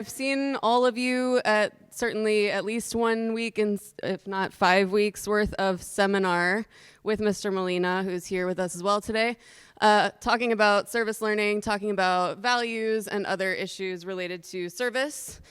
I've seen all of you at certainly at least 1 week, and if not 5 weeks worth of seminar with Mr. Molina, who's here with us as well today, talking about service learning, talking about values and other issues related to service.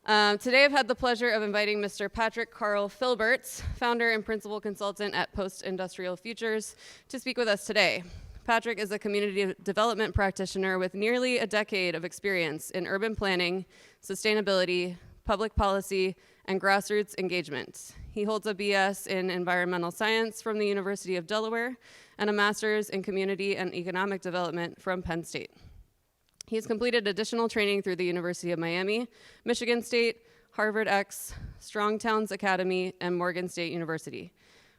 Today I've had the pleasure of inviting Mr. Patrick Carl Filbert, founder and principal consultant at Post-Industrial Futures, to speak with us today. Patrick is a community development practitioner with nearly a decade of experience in urban planning, sustainability, public policy, and grassroots engagement. He holds a BS in environmental science from the University of Delaware and a master's in community and economic development from Penn State. He's completed additional training through the University of Miami, Michigan State, Harvard X, Strong Towns Academy, and Morgan State University.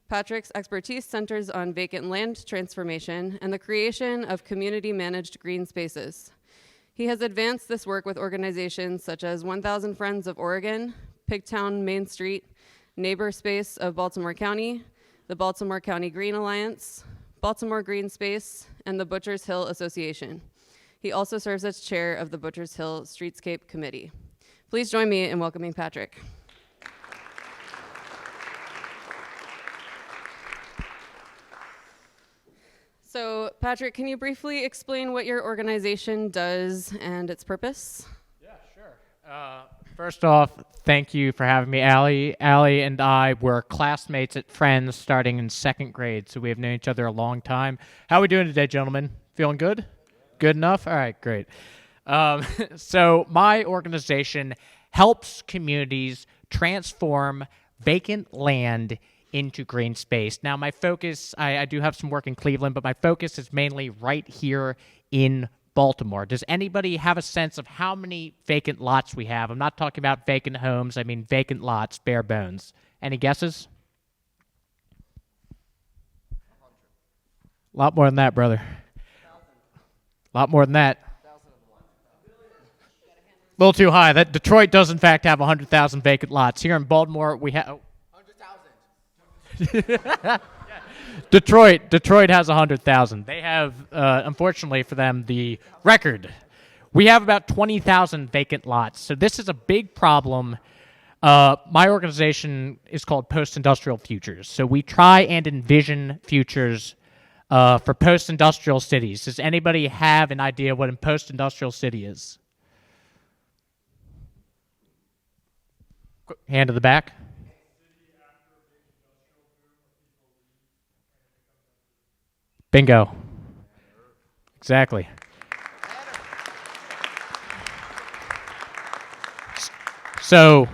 Patrick's expertise centers on vacant land transformation and the creation of community-managed green spaces. He has advanced this work with organizations such as 1,000 Friends of Oregon, Pigtown Main Street, Neighbor Space of Baltimore County, the Baltimore County Green Alliance, Baltimore Green Space, and the Butchers Hill Association. He also serves as chair of the Butchers Hill Streetscape Committee. Please join me in welcoming Patrick. So, Patrick, can you briefly explain what your organization does and its purpose? Yeah, sure. First off, thank you for having me, Allie. Allie and I were classmates at Friends starting in second grade, so we have known each other a long time. How are we doing today, gentlemen? Feeling good? Good enough? All right, great. So my organization helps communities transform vacant land into green space. Now, my focus, I do have some work in Cleveland, but my focus is mainly right here in Baltimore. Does anybody have a sense of how many vacant lots we have? I'm not talking about vacant homes. I mean vacant lots, bare bones. Any guesses? A lot more than that, brother. A lot more than that. A little too high. That Detroit does, in fact, have 100,000 vacant lots. Here in Baltimore, we have... 100,000. Detroit has 100,000. They have, unfortunately for them, the record. We have about 20,000 vacant lots. So this is a big problem. My organization is called Post-Industrial Futures. So we try and envision futures for post-industrial cities. Does anybody have an idea what a post-industrial city is? Hand to the back. Bingo. Exactly. So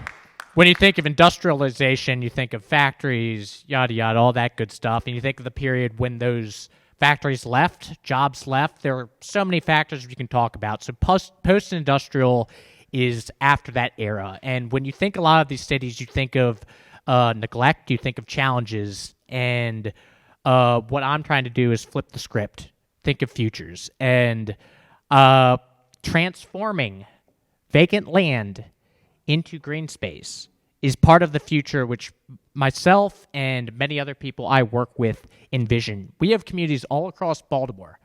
when you think of industrialization, you think of factories, yada, yada, all that good stuff. And you think of the period when those factories left, jobs left. There are so many factors we can talk about. So post-industrial is after that era. And when you think a lot of these cities, you think of neglect, you think of challenges, and what I'm trying to do is flip the script, think of futures, and transforming vacant land into green space is part of the future which myself and many other people I work with envision. We have communities all across Baltimore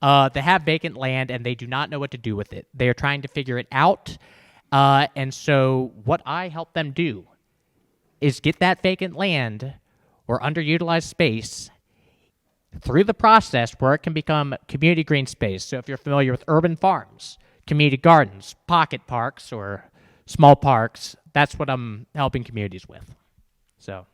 that have vacant land and they do not know what to do with it. They are trying to figure it out, and so what I help them do is get that vacant land or underutilized space through the process where it can become community green space. So if you're familiar with urban farms, community gardens, pocket parks, or small parks, that's what I'm helping communities with. So,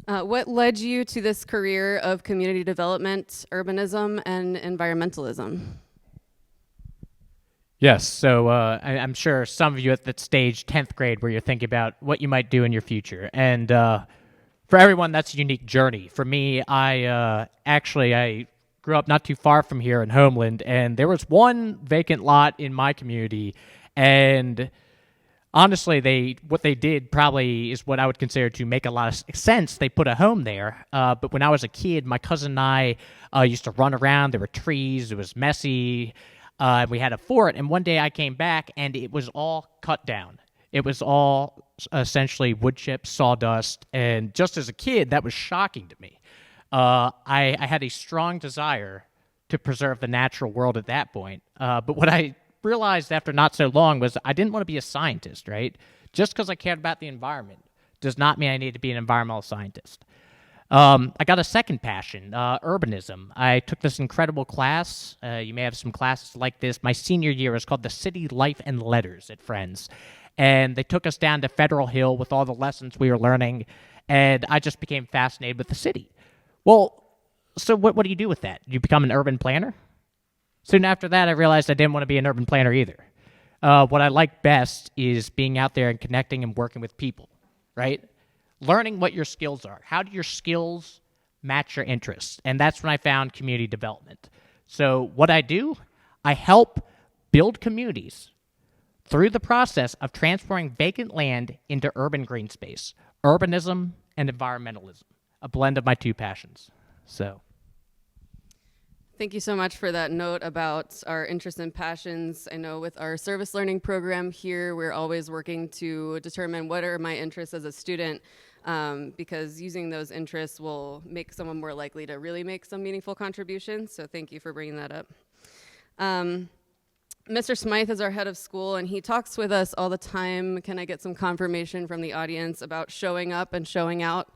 what led you to this career of community development, urbanism, and environmentalism? Yes, so I'm sure some of you at that stage, 10th grade, where you're thinking about what you might do in your future. And for everyone, that's a unique journey. For me, I grew up not too far from here in Homeland, and there was one vacant lot in my community, and honestly, what they did probably is what I would consider to make a lot of sense. They put a home there, but when I was a kid, my cousin and I used to run around. There were trees. It was messy. We had a fort, and one day I came back, and it was all cut down. It was all essentially wood chips, sawdust, and just as a kid, that was shocking to me. I had a strong desire to preserve the natural world at that point. But what I realized after not so long was I didn't want to be a scientist, right? Just because I cared about the environment does not mean I need to be an environmental scientist. I got a second passion, urbanism. I took this incredible class. You may have some classes like this. My senior year was called the City Life and Letters at Friends. And they took us down to Federal Hill with all the lessons we were learning, and I just became fascinated with the city. Well, so what do you do with that? You become an urban planner? Soon after that, I realized I didn't want to be an urban planner either. What I like best is being out there and connecting and working with people, right? Learning what your skills are. How do your skills match your interests? And that's when I found community development. So what I do, I help build communities through the process of transforming vacant land into urban green space, urbanism and environmentalism, a blend of my two passions. So, thank you so much for that note about our interests and passions. I know with our service learning program here, we're always working to determine what are my interests as a student, because using those interests will make someone more likely to really make some meaningful contributions. So thank you for bringing that up. Mr. Smythe is our head of school, and he talks with us all the time. Can I get some confirmation from the audience about showing up and showing out?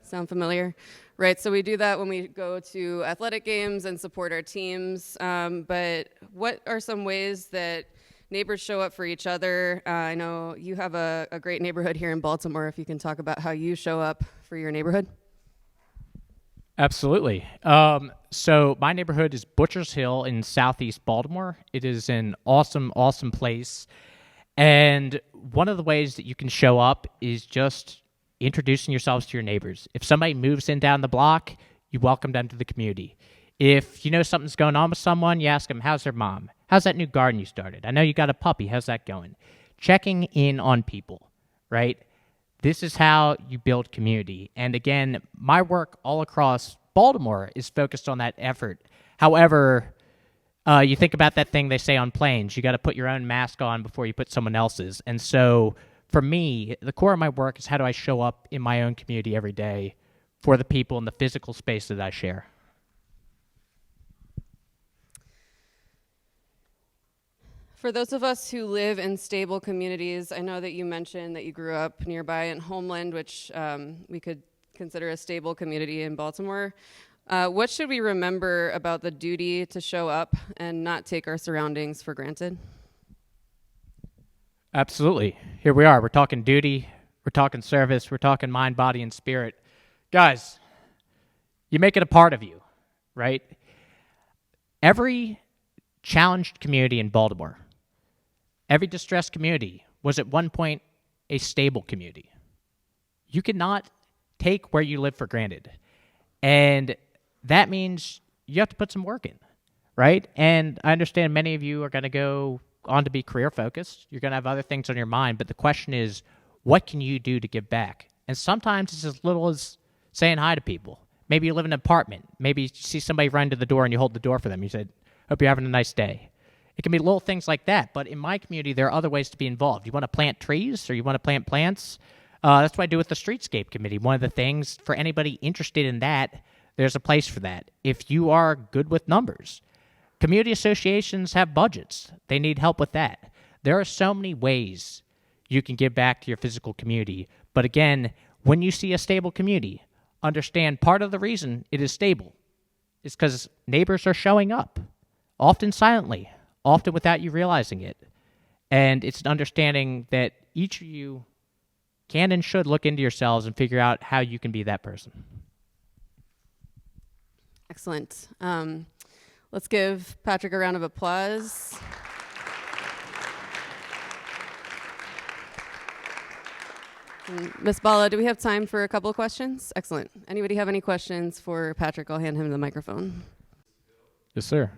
Sound familiar? Right, so we do that when we go to athletic games and support our teams, but what are some ways that neighbors show up for each other? I know you have a great neighborhood here in Baltimore, if you can talk about how you show up for your neighborhood. Absolutely. So my neighborhood is Butchers Hill in southeast Baltimore. It is an awesome, awesome place. And one of the ways that you can show up is just introducing yourselves to your neighbors. If somebody moves in down the block, you welcome them to the community. If you know something's going on with someone, you ask them, how's their mom? How's that new garden you started? I know you got a puppy. How's that going? Checking in on people, right? This is how you build community. And again, my work all across Baltimore is focused on that effort. However, you think about that thing they say on planes, you got to put your own mask on before you put someone else's. And so for me, the core of my work is how do I show up in my own community every day for the people in the physical space that I share. For those of us who live in stable communities, I know that you mentioned that you grew up nearby in Homeland, which we could consider a stable community in Baltimore. What should we remember about the duty to show up and not take our surroundings for granted? Absolutely. Here we are. We're talking duty. We're talking service. We're talking mind, body, and spirit. Guys, you make it a part of you, right? Every challenged community in Baltimore, every distressed community was at one point a stable community. You cannot take where you live for granted. And that means you have to put some work in, right? And I understand many of you are going to go on to be career focused. You're going to have other things on your mind. But the question is, what can you do to give back? And sometimes it's as little as saying hi to people. Maybe you live in an apartment. Maybe you see somebody run to the door and you hold the door for them. You said, hope you're having a nice day. It can be little things like that. But in my community, there are other ways to be involved. You want to plant trees or you want to plant plants? That's what I do with the Streetscape Committee. One of the things for anybody interested in that, there's a place for that. If you are good with numbers, community associations have budgets. They need help with that. There are so many ways you can give back to your physical community. But again, when you see a stable community, understand part of the reason it is stable is because neighbors are showing up, often silently, often without you realizing it. And it's an understanding that each of you can and should look into yourselves and figure out how you can be that person. Excellent. Let's give Patrick a round of applause. Ms. Bala, do we have time for a couple of questions? Excellent. Anybody have any questions for Patrick? I'll hand him the microphone. Yes, sir.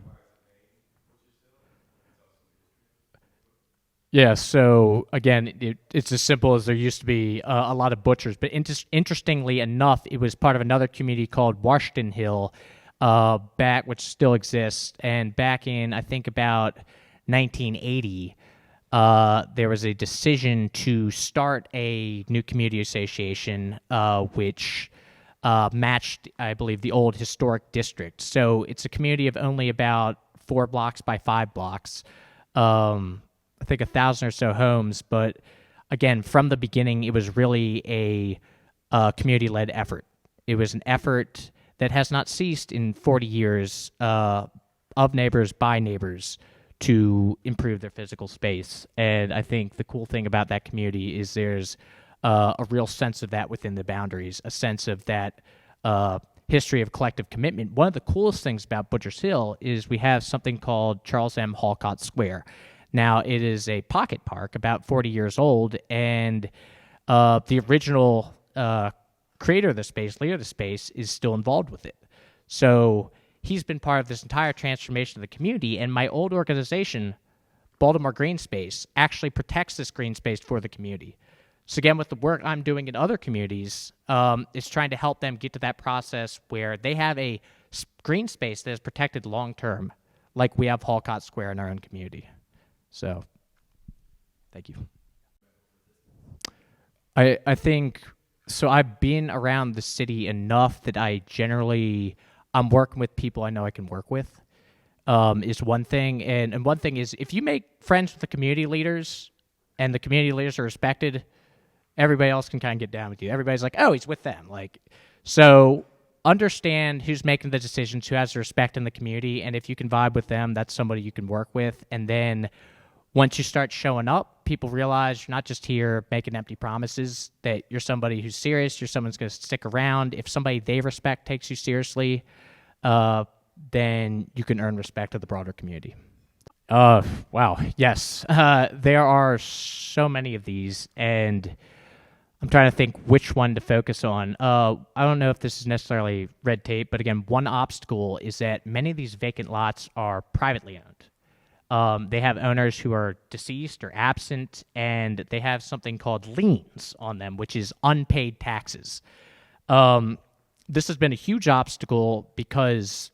Yeah, so again, it's as simple as there used to be a lot of butchers, but interestingly enough, it was part of another community called Washington Hill, which still exists, and back in, I think, about 1980, there was a decision to start a new community association, which matched, I believe, the old historic district. So it's a community of only about 4 blocks by 5 blocks. I think 1,000 or so homes. But again, from the beginning, it was really a community-led effort. It was an effort that has not ceased in 40 years of neighbors by neighbors to improve their physical space. And I think the cool thing about that community is there's a real sense of that within the boundaries, a sense of that history of collective commitment. One of the coolest things about Butchers Hill is we have something called Charles M. Halcott Square. Now, it is a pocket park about 40 years old, and the original creator of the space, leader of the space, is still involved with it. So he's been part of this entire transformation of the community, and my old organization, Baltimore Green Space, actually protects this green space for the community. So again, with the work I'm doing in other communities, is trying to help them get to that process where they have a green space that is protected long-term, like we have Halcott Square in our own community. So, thank you. I think, so I've been around the city enough that I'm working with people I know I can work with, is one thing. And one thing is, if you make friends with the community leaders and the community leaders are respected, everybody else can kind of get down with you. Everybody's like, oh, he's with them. So understand who's making the decisions, who has the respect in the community, and if you can vibe with them, that's somebody you can work with. And then once you start showing up, people realize you're not just here making empty promises, that you're somebody who's serious, you're someone who's going to stick around. If somebody they respect takes you seriously, then you can earn respect of the broader community. Wow, yes. There are so many of these, and I'm trying to think which one to focus on. I don't know if this is necessarily red tape, but again, one obstacle is that many of these vacant lots are privately owned. They have owners who are deceased or absent, and they have something called liens on them, which is unpaid taxes. This has been a huge obstacle because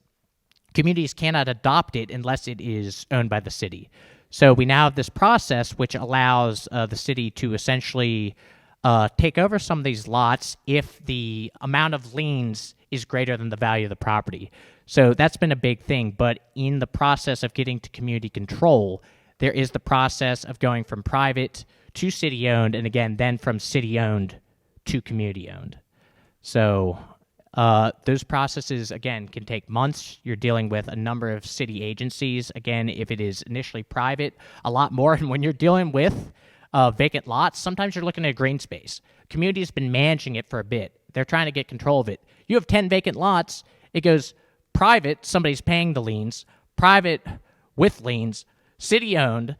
communities cannot adopt it unless it is owned by the city. So we now have this process which allows the city to essentially take over some of these lots if the amount of liens is greater than the value of the property. So that's been a big thing, but in the process of getting to community control, there is the process of going from private to city-owned, and again, then from city-owned to community-owned. So those processes, again, can take months. You're dealing with a number of city agencies. Again, if it is initially private, a lot more. And when you're dealing with vacant lots, sometimes you're looking at a green space. Community has been managing it for a bit. They're trying to get control of it. You have 10 vacant lots. It goes private, somebody's paying the liens, private with liens, city-owned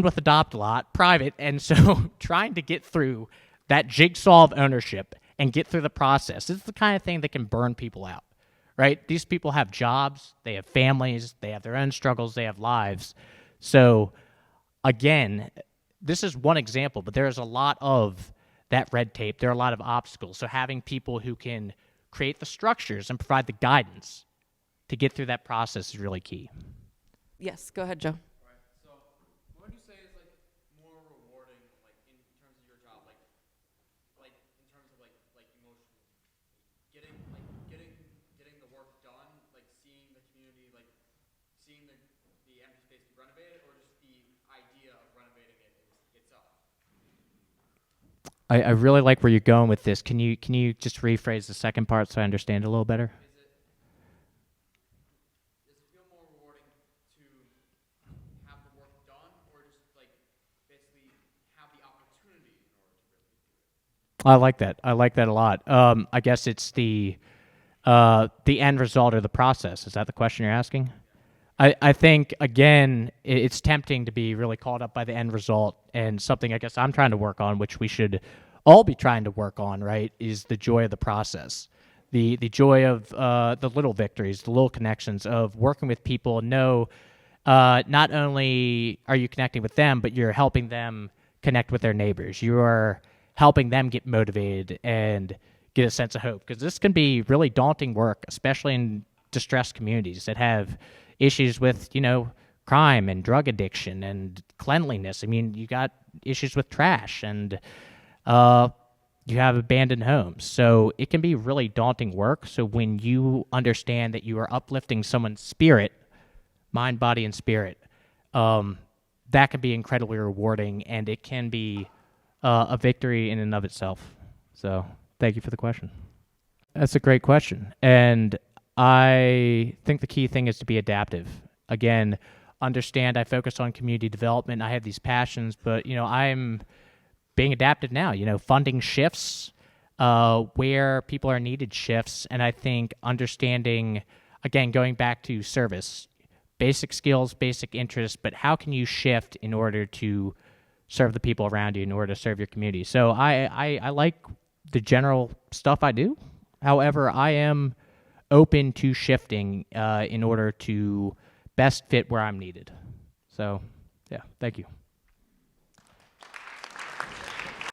with adopt lot, private. And so trying to get through that jigsaw of ownership and get through the process, this is the kind of thing that can burn people out, right? These people have jobs, they have families, they have their own struggles, they have lives. So again, this is one example, but there's a lot of that red tape. There are a lot of obstacles. So having people who can create the structures and provide the guidance to get through that process is really key. Yes, go ahead, Joe. All right. So, what would you say is more rewarding, in terms of your job, in terms of emotionally, getting the work done, seeing the community, seeing the empty space be renovated, or just the idea of renovating it itself? I really like where you're going with this. Can you just rephrase the second part so I understand it a little better? Does it feel more rewarding to have the work done, or just basically have the opportunity in order to really do it? I like that. I like that a lot. I guess it's the end result or the process. Is that the question you're asking? I think, again, it's tempting to be really caught up by the end result, and something I guess I'm trying to work on, which we should all be trying to work on, right, is the joy of the process. The joy of the little victories, the little connections of working with people. Know not only are you connecting with them, but you're helping them connect with their neighbors. You are helping them get motivated and get a sense of hope, because this can be really daunting work, especially in distressed communities that have issues with, crime and drug addiction and cleanliness. I mean, you got issues with trash, and you have abandoned homes. So it can be really daunting work. So when you understand that you are uplifting someone's spirit, mind, body, and spirit, that can be incredibly rewarding, and it can be a victory in and of itself. So thank you for the question. That's a great question. And I think the key thing is to be adaptive. Again, understand I focus on community development. I have these passions, but, I'm being adaptive now. Funding shifts where people are needed shifts. And I think understanding, again, going back to service, basic skills, basic interests, but how can you shift in order to serve the people around you, in order to serve your community? So I like the general stuff I do. However, I am open to shifting in order to best fit where I'm needed. So, yeah, thank you.